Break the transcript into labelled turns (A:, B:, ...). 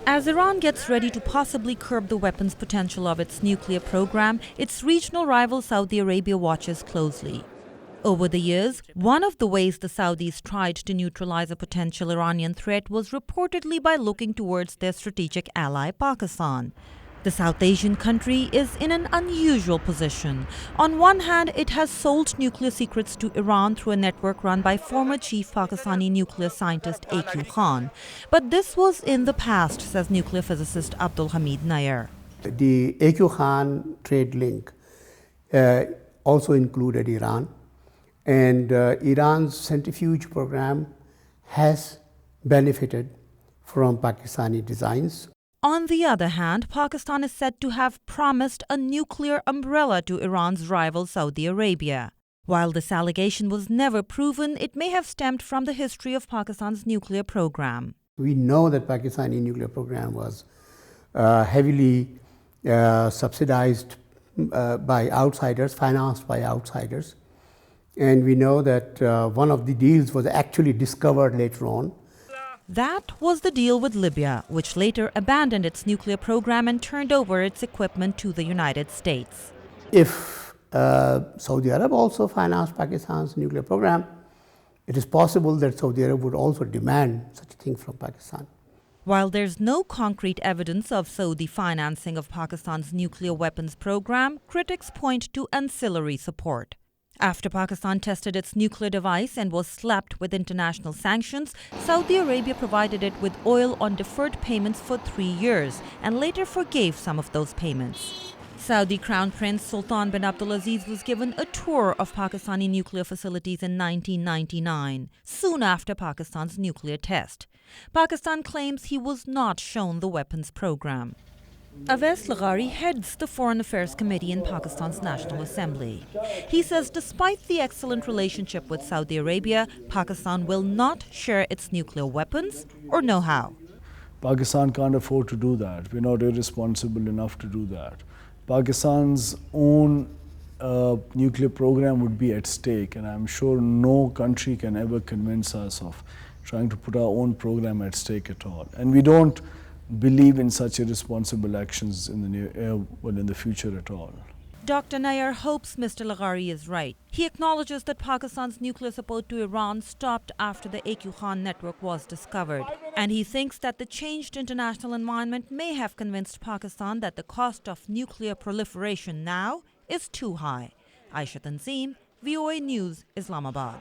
A: As Iran gets ready to possibly curb the weapons potential of its nuclear program, its regional rival Saudi Arabia watches closely. Over the years, one of the ways the Saudis tried to neutralize a potential Iranian threat was reportedly by looking towards their strategic ally Pakistan. The South Asian country is in an unusual position. On one hand, it has sold nuclear secrets to Iran through a network run by former chief Pakistani nuclear scientist A.Q. Khan. But this was in the past, says nuclear physicist Abdul Hamid Nair.
B: The A.Q. Khan trade link also included Iran. And Iran's centrifuge program has benefited from Pakistani designs.
A: On the other hand, Pakistan is said to have promised a nuclear umbrella to Iran's rival Saudi Arabia. While this allegation was never proven, it may have stemmed from the history of Pakistan's nuclear program.
B: We know that Pakistani nuclear program was heavily subsidized by outsiders, financed by outsiders. And we know that one of the deals was actually discovered later on.
A: That was the deal with Libya, which later abandoned its nuclear program and turned over its equipment to the United States.
B: If Saudi Arabia also financed Pakistan's nuclear program, it is possible that Saudi Arabia would also demand such a thing from Pakistan.
A: While there's no concrete evidence of Saudi financing of Pakistan's nuclear weapons program, critics point to ancillary support. After Pakistan tested its nuclear device and was slapped with international sanctions, Saudi Arabia provided it with oil on deferred payments for 3 years and later forgave some of those payments. Saudi Crown Prince Sultan bin Abdulaziz was given a tour of Pakistani nuclear facilities in 1999, soon after Pakistan's nuclear test. Pakistan claims he was not shown the weapons program. Awais Laghari heads the Foreign Affairs Committee in Pakistan's National Assembly. He says despite the excellent relationship with Saudi Arabia, Pakistan will not share its nuclear weapons or know-how.
C: Pakistan can't afford to do that. We're not irresponsible enough to do that. Pakistan's own nuclear program would be at stake, and I'm sure no country can ever convince us of trying to put our own program at stake at all. And we don't believe in such irresponsible actions in the future at all.
A: Dr. Nair hopes Mr. Laghari is right. He acknowledges that Pakistan's nuclear support to Iran stopped after the A.Q. Khan network was discovered. And he thinks that the changed international environment may have convinced Pakistan that the cost of nuclear proliferation now is too high. Ayesha Tanzeem, VOA News, Islamabad.